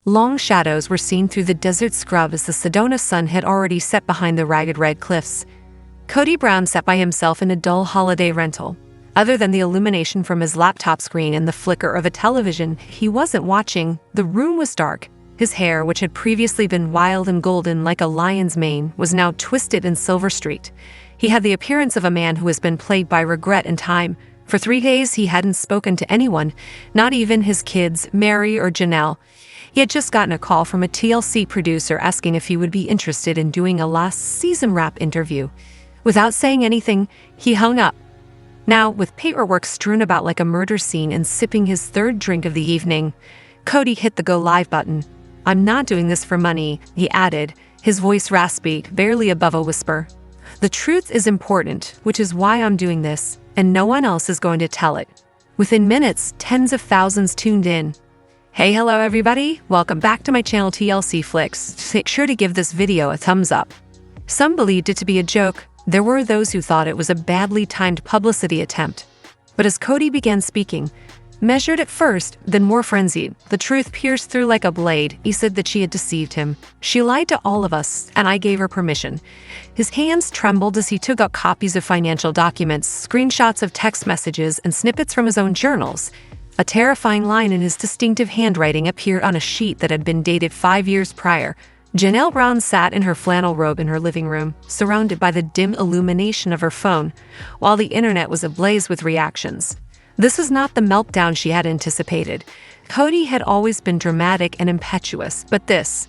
Long shadows were seen through the desert scrub as the Sedona sun had already set behind the ragged red cliffs. Cody Brown sat by himself in a dull holiday rental. Other than the illumination from his laptop screen and the flicker of a television he wasn't watching, the room was dark. His hair, which had previously been wild and golden like a lion's mane, was now twisted and silver streaked. He had the appearance of a man who has been plagued by regret and time. For 3 days he hadn't spoken to anyone, not even his kids, Meri or Janelle. He had just gotten a call from a TLC producer asking if he would be interested in doing a last season wrap interview. Without saying anything, he hung up. Now, with paperwork strewn about like a murder scene and sipping his 3rd drink of the evening, Cody hit the go live button. "I'm not doing this for money," he added, his voice raspy, barely above a whisper. "The truth is important, which is why I'm doing this, and no one else is going to tell it." Within minutes, tens of thousands tuned in. Hey, hello everybody, welcome back to my channel TLC Flicks. Make sure to give this video a thumbs up. Some believed it to be a joke. There were those who thought it was a badly timed publicity attempt. But as Cody began speaking, measured at first, then more frenzied, the truth pierced through like a blade. He said that she had deceived him. She lied to all of us, and I gave her permission. His hands trembled as he took out copies of financial documents, screenshots of text messages, and snippets from his own journals. A terrifying line in his distinctive handwriting appeared on a sheet that had been dated 5 years prior. Janelle Brown sat in her flannel robe in her living room, surrounded by the dim illumination of her phone, while the internet was ablaze with reactions. This was not the meltdown she had anticipated. Cody had always been dramatic and impetuous, but this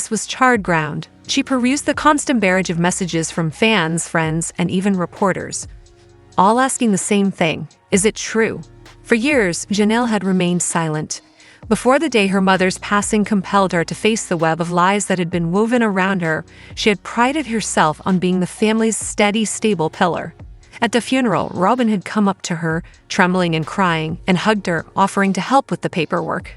was charred ground. She perused the constant barrage of messages from fans, friends, and even reporters, all asking the same thing: is it true? For years, Janelle had remained silent. Before the day her mother's passing compelled her to face the web of lies that had been woven around her, she had prided herself on being the family's steady, stable pillar. At the funeral, Robyn had come up to her, trembling and crying, and hugged her, offering to help with the paperwork.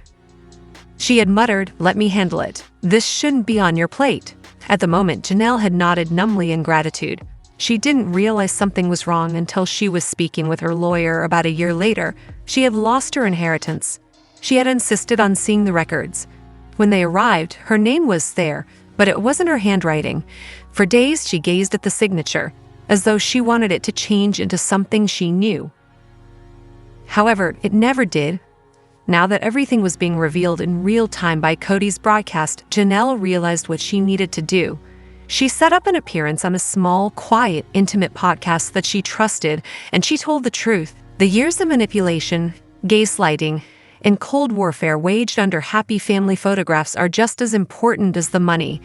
She had muttered, "Let me handle it. This shouldn't be on your plate." At the moment, Janelle had nodded numbly in gratitude. She didn't realize something was wrong until she was speaking with her lawyer about a year later. She had lost her inheritance. She had insisted on seeing the records. When they arrived, her name was there, but it wasn't her handwriting. For days, she gazed at the signature, as though she wanted it to change into something she knew. However, it never did. Now that everything was being revealed in real time by Cody's broadcast, Janelle realized what she needed to do. She set up an appearance on a small, quiet, intimate podcast that she trusted, and she told the truth. The years of manipulation, gaslighting, and cold warfare waged under happy family photographs are just as important as the money.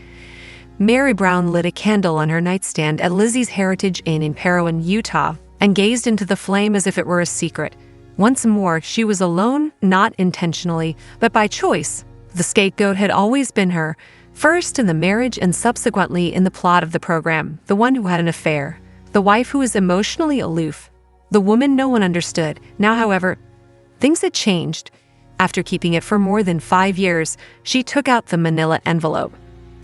Meri Brown lit a candle on her nightstand at Lizzie's Heritage Inn in Parowan, Utah, and gazed into the flame as if it were a secret. Once more, she was alone, not intentionally, but by choice. The scapegoat had always been her, first in the marriage and subsequently in the plot of the program, the one who had an affair, the wife who was emotionally aloof, the woman no one understood. Now, however, things had changed. After keeping it for more than 5 years, she took out the manila envelope.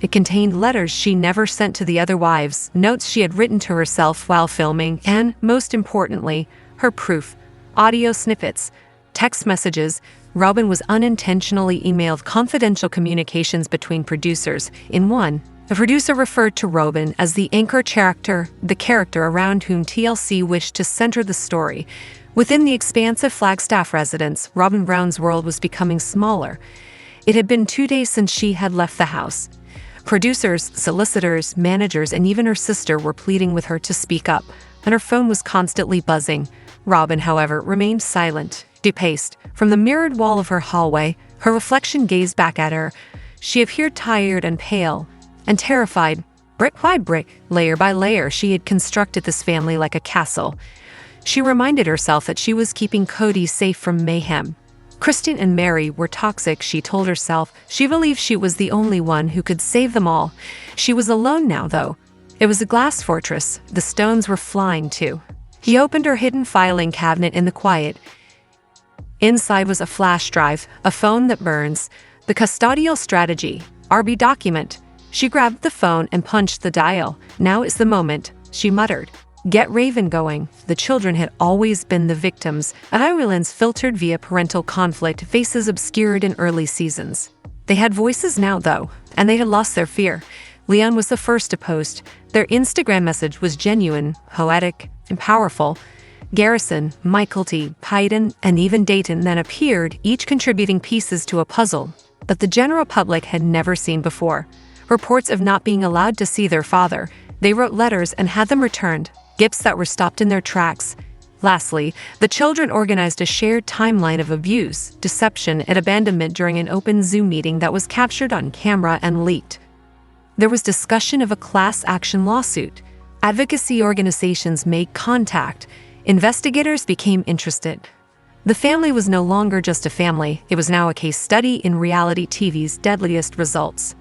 It contained letters she never sent to the other wives, notes she had written to herself while filming, and, most importantly, her proof: audio snippets, text messages. Robyn was unintentionally emailed confidential communications between producers. In one, the producer referred to Robyn as the anchor character, the character around whom TLC wished to center the story. Within the expansive Flagstaff residence, Robyn Brown's world was becoming smaller. It had been 2 days since she had left the house. Producers, solicitors, managers, and even her sister were pleading with her to speak up, and her phone was constantly buzzing. Robyn, however, remained silent, depaced. From the mirrored wall of her hallway, her reflection gazed back at her. She appeared tired and pale, and terrified. Brick by brick, layer by layer, she had constructed this family like a castle. She reminded herself that she was keeping Cody safe from mayhem. Christine and Meri were toxic, she told herself. She believed she was the only one who could save them all. She was alone now, though. It was a glass fortress. The stones were flying, too. He opened her hidden filing cabinet in the quiet. Inside was a flash drive, a phone that burns, the custodial strategy, RB document. She grabbed the phone and punched the dial. "Now is the moment," she muttered. "Get Raven going." The children had always been the victims, violence filtered via parental conflict, faces obscured in early seasons. They had voices now, though, and they had lost their fear. Leon was the first to post. Their Instagram message was genuine, poetic, and powerful. Garrison, Michael T., Pyden, and even Dayton then appeared, each contributing pieces to a puzzle that the general public had never seen before. Reports of not being allowed to see their father. They wrote letters and had them returned, gifts that were stopped in their tracks. Lastly, the children organized a shared timeline of abuse, deception, and abandonment during an open Zoom meeting that was captured on camera and leaked. There was discussion of a class action lawsuit. Advocacy organizations made contact. Investigators became interested. The family was no longer just a family, it was now a case study in reality TV's deadliest results.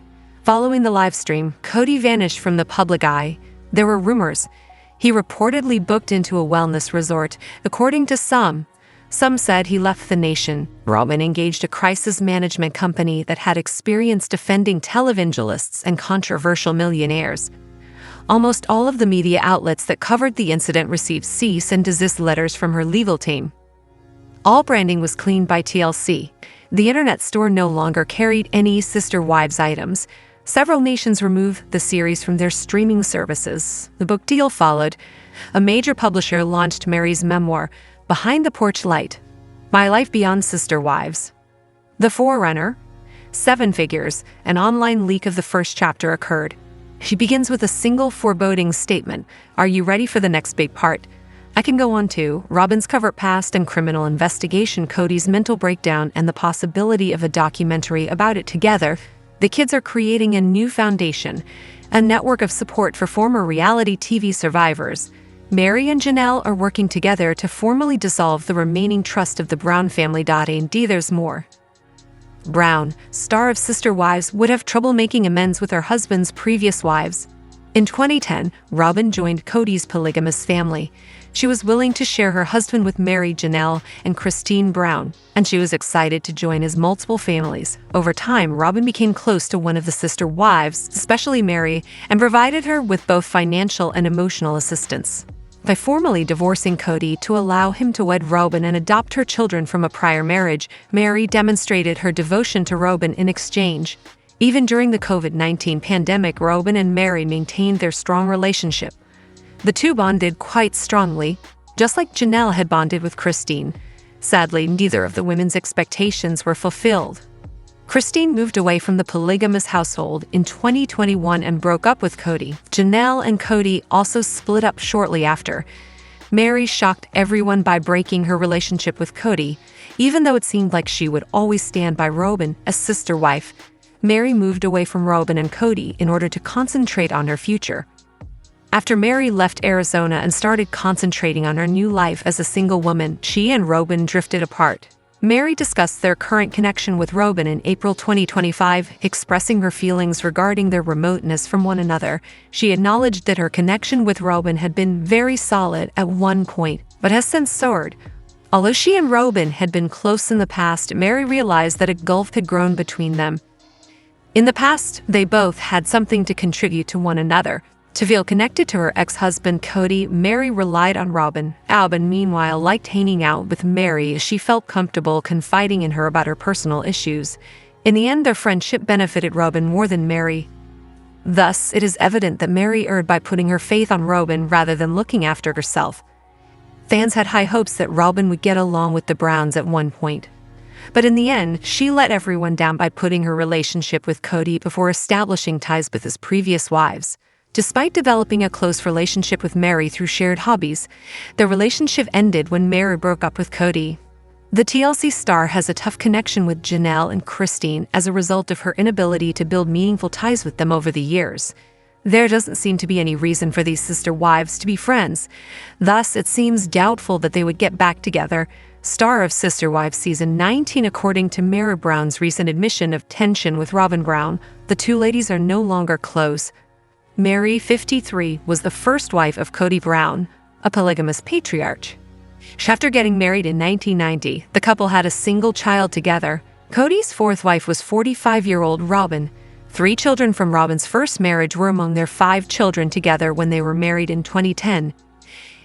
Following the live stream, Cody vanished from the public eye. There were rumors. He reportedly booked into a wellness resort, according to some. Some said he left the nation. Robyn engaged a crisis management company that had experience defending televangelists and controversial millionaires. Almost all of the media outlets that covered the incident received cease and desist letters from her legal team. All branding was cleaned by TLC. The internet store no longer carried any Sister Wives items. Several nations removed the series from their streaming services. The book deal followed. A major publisher launched Meri's memoir, Behind the Porch Light, My Life Beyond Sister Wives. The forerunner, 7 figures, an online leak of the first chapter occurred. She begins with a single foreboding statement. Are you ready for the next big part? I can go on to Robyn's covert past and criminal investigation, Cody's mental breakdown, and the possibility of a documentary about it. Together, the kids are creating a new foundation, a network of support for former reality TV survivors. Meri and Janelle are working together to formally dissolve the remaining trust of the Brown family. And there's more. Brown, star of Sister Wives, would have trouble making amends with her husband's previous wives. In 2010, Robyn joined Cody's polygamous family. She was willing to share her husband with Meri, Janelle, and Christine Brown, and she was excited to join his multiple families. Over time, Robyn became close to one of the sister wives, especially Meri, and provided her with both financial and emotional assistance. By formally divorcing Cody to allow him to wed Robyn and adopt her children from a prior marriage, Meri demonstrated her devotion to Robyn in exchange. Even during the COVID-19 pandemic, Robyn and Meri maintained their strong relationship. The two bonded quite strongly, just like Janelle had bonded with Christine. Sadly, neither of the women's expectations were fulfilled. Christine moved away from the polygamous household in 2021 and broke up with Cody. Janelle and Cody also split up shortly after. Meri shocked everyone by breaking her relationship with Cody, even though it seemed like she would always stand by Robyn as sister wife. Meri moved away from Robyn and Cody in order to concentrate on her future. After Meri left Arizona and started concentrating on her new life as a single woman, she and Robyn drifted apart. Meri discussed their current connection with Robyn in April 2025, expressing her feelings regarding their remoteness from one another. She acknowledged that her connection with Robyn had been very solid at one point, but has since soared. Although she and Robyn had been close in the past, Meri realized that a gulf had grown between them. In the past, they both had something to contribute to one another. To feel connected to her ex-husband Cody, Meri relied on Robyn. Robyn, meanwhile, liked hanging out with Meri as she felt comfortable confiding in her about her personal issues. In the end, their friendship benefited Robyn more than Meri. Thus, it is evident that Meri erred by putting her faith on Robyn rather than looking after herself. Fans had high hopes that Robyn would get along with the Browns at one point. But in the end, she let everyone down by putting her relationship with Cody before establishing ties with his previous wives. Despite developing a close relationship with Meri through shared hobbies, their relationship ended when Meri broke up with Cody. The TLC star has a tough connection with Janelle and Christine as a result of her inability to build meaningful ties with them over the years. There doesn't seem to be any reason for these sister wives to be friends. Thus, it seems doubtful that they would get back together. Star of Sister Wives Season 19. According to Meri Brown's recent admission of tension with Robyn Brown, the two ladies are no longer close. Meri, 53, was the first wife of Cody Brown, a polygamous patriarch. After getting married in 1990, the couple had a single child together. Cody's fourth wife was 45-year-old Robyn. 3 children from Robyn's first marriage were among their 5 children together when they were married in 2010.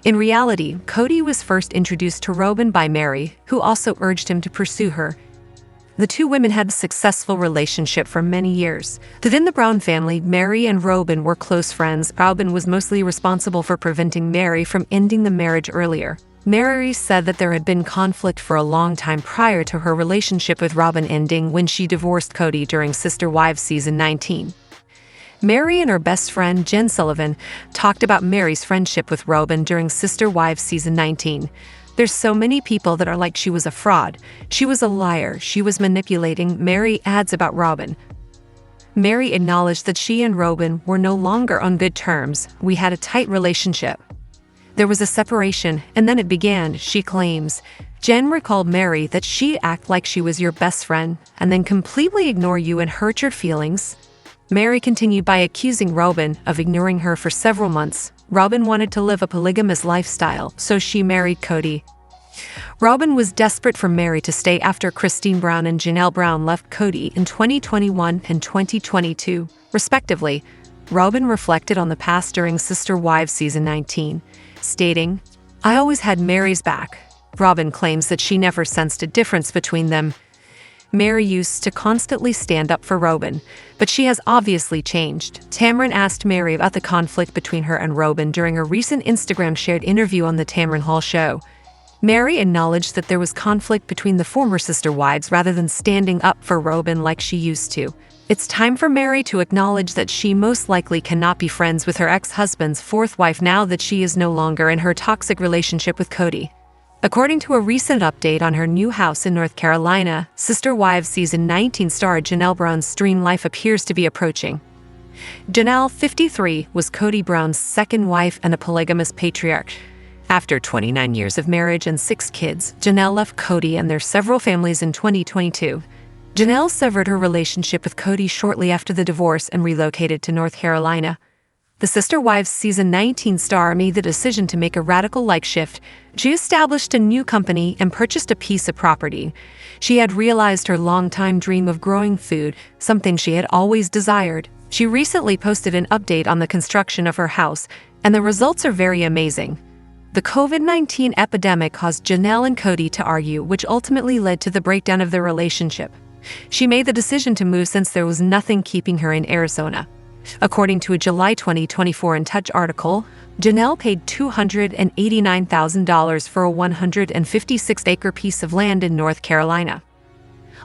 In reality, Cody was first introduced to Robyn by Meri, who also urged him to pursue her. The two women had a successful relationship for many years. Within the Brown family, Meri and Robyn were close friends. Robyn was mostly responsible for preventing Meri from ending the marriage earlier. Meri said that there had been conflict for a long time prior to her relationship with Robyn ending when she divorced Cody during Sister Wives season 19. Meri and her best friend, Jen Sullivan, talked about Meri's friendship with Robyn during Sister Wives season 19. There's so many people that are like she was a fraud. She was a liar. She was manipulating, Meri adds about Robyn. Meri acknowledged that she and Robyn were no longer on good terms. We had a tight relationship. There was a separation, and then it began, she claims. Jen recalled Meri that she'd act like she was your best friend and then completely ignore you and hurt your feelings. Meri continued by accusing Robyn of ignoring her for several months. Robyn wanted to live a polygamous lifestyle, so she married Cody. Robyn was desperate for Meri to stay after Christine Brown and Janelle Brown left Cody in 2021 and 2022, respectively. Robyn reflected on the past during Sister Wives season 19, stating, "I always had Meri's back." Robyn claims that she never sensed a difference between them. Meri used to constantly stand up for Robyn, but she has obviously changed. Tamron asked Meri about the conflict between her and Robyn during a recent Instagram shared interview on the Tamron Hall show. Meri acknowledged that there was conflict between the former sister wives rather than standing up for Robyn like she used to. It's time for Meri to acknowledge that she most likely cannot be friends with her ex-husband's fourth wife now that she is no longer in her toxic relationship with Cody. According to a recent update on her new house in North Carolina, Sister Wives season 19 star Janelle Brown's dream life appears to be approaching. Janelle, 53, was Kody Brown's second wife and a polygamous patriarch. After 29 years of marriage and 6 kids, Janelle left Cody and their several families in 2022. Janelle severed her relationship with Cody shortly after the divorce and relocated to North Carolina. The Sister Wives season 19 star made the decision to make a radical life shift. She established a new company and purchased a piece of property. She had realized her longtime dream of growing food, something she had always desired. She recently posted an update on the construction of her house, and the results are very amazing. The COVID-19 epidemic caused Janelle and Cody to argue, which ultimately led to the breakdown of their relationship. She made the decision to move since there was nothing keeping her in Arizona. According to a July 2024 In Touch article, Janelle paid $289,000 for a 156-acre piece of land in North Carolina.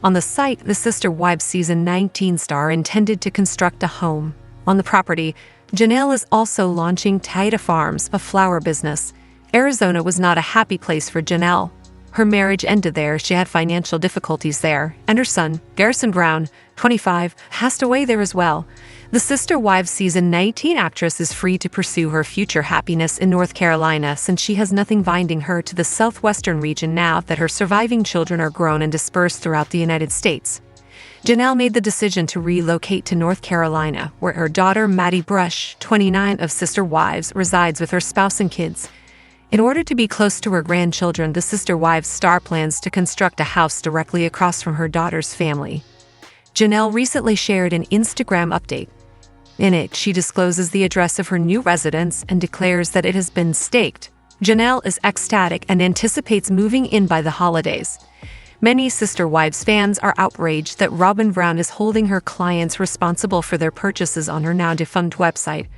On the site, the Sister Wives season 19 star intended to construct a home. On the property, Janelle is also launching Taita Farms, a flower business. Arizona was not a happy place for Janelle. Her marriage ended there, she had financial difficulties there, and her son, Garrison Brown, 25, passed away there as well. The Sister Wives season 19 actress is free to pursue her future happiness in North Carolina since she has nothing binding her to the southwestern region now that her surviving children are grown and dispersed throughout the United States. Janelle made the decision to relocate to North Carolina, where her daughter Maddie Brush, 29, of Sister Wives, resides with her spouse and kids. In order to be close to her grandchildren, the Sister Wives star plans to construct a house directly across from her daughter's family. Janelle recently shared an Instagram update. In it, she discloses the address of her new residence and declares that it has been staked. Janelle is ecstatic and anticipates moving in by the holidays. Many Sister Wives fans are outraged that Robyn Brown is holding her clients responsible for their purchases on her now-defunct website.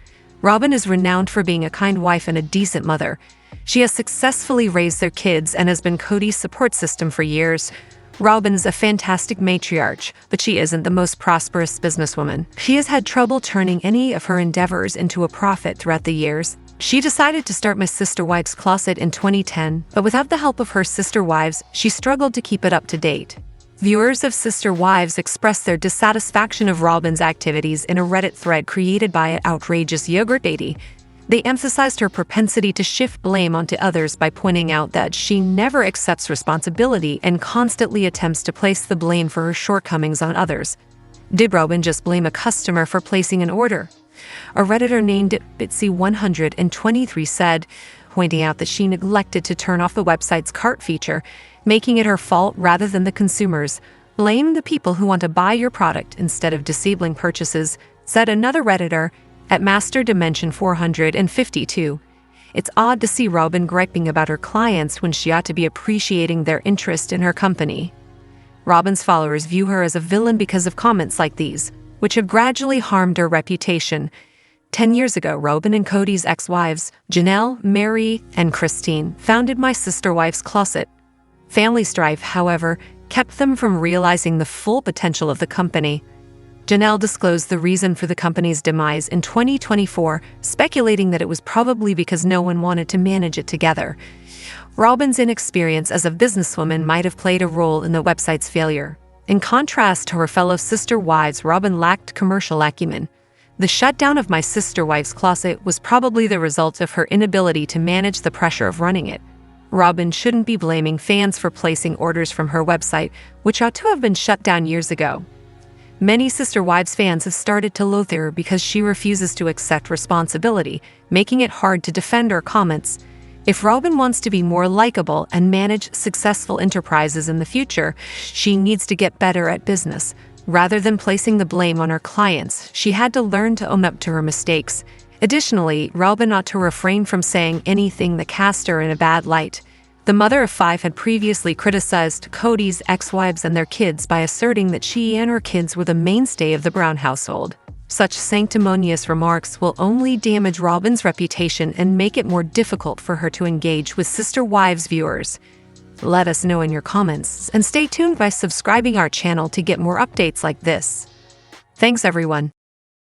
Robyn is renowned for being a kind wife and a decent mother. She has successfully raised their kids and has been Cody's support system for years. Robyn is a fantastic matriarch, but she isn't the most prosperous businesswoman. She has had trouble turning any of her endeavors into a profit throughout the years. She decided to start Miss Sister Wives Closet in 2010, but without the help of her sister wives, she struggled to keep it up to date. Viewers of Sister Wives expressed their dissatisfaction of Robyn's activities in a Reddit thread created by Outrageous Yogurt Baby. They emphasized her propensity to shift blame onto others by pointing out that she never accepts responsibility and constantly attempts to place the blame for her shortcomings on others. Did Robyn just blame a customer for placing an order? A Redditor named Bitsy123 said, pointing out that she neglected to turn off the website's cart feature, making it her fault rather than the consumer's. Blame the people who want to buy your product instead of disabling purchases, said another Redditor at Master Dimension 452. It's odd to see Robyn griping about her clients when she ought to be appreciating their interest in her company. Robyn's followers view her as a villain because of comments like these, which have gradually harmed her reputation. 10 years ago, Robyn and Kody's ex-wives, Janelle, Meri, and Christine, founded My Sister Wife's Closet. Family strife, however, kept them from realizing the full potential of the company. Janelle disclosed the reason for the company's demise in 2024, speculating that it was probably because no one wanted to manage it together. Robyn's inexperience as a businesswoman might have played a role in the website's failure. In contrast to her fellow sister wives, Robyn lacked commercial acumen. The shutdown of My Sister Wife's Closet was probably the result of her inability to manage the pressure of running it. Robyn shouldn't be blaming fans for placing orders from her website, which ought to have been shut down years ago. Many Sister Wives fans have started to loathe her because she refuses to accept responsibility, making it hard to defend her comments. If Robyn wants to be more likable and manage successful enterprises in the future, she needs to get better at business. Rather than placing the blame on her clients, she had to learn to own up to her mistakes. Additionally, Robyn ought to refrain from saying anything that cast her in a bad light. The mother of 5 had previously criticized Kody's ex-wives and their kids by asserting that she and her kids were the mainstay of the Brown household. Such sanctimonious remarks will only damage Robyn's reputation and make it more difficult for her to engage with Sister Wives viewers. Let us know in your comments, and stay tuned by subscribing our channel to get more updates like this. Thanks, everyone.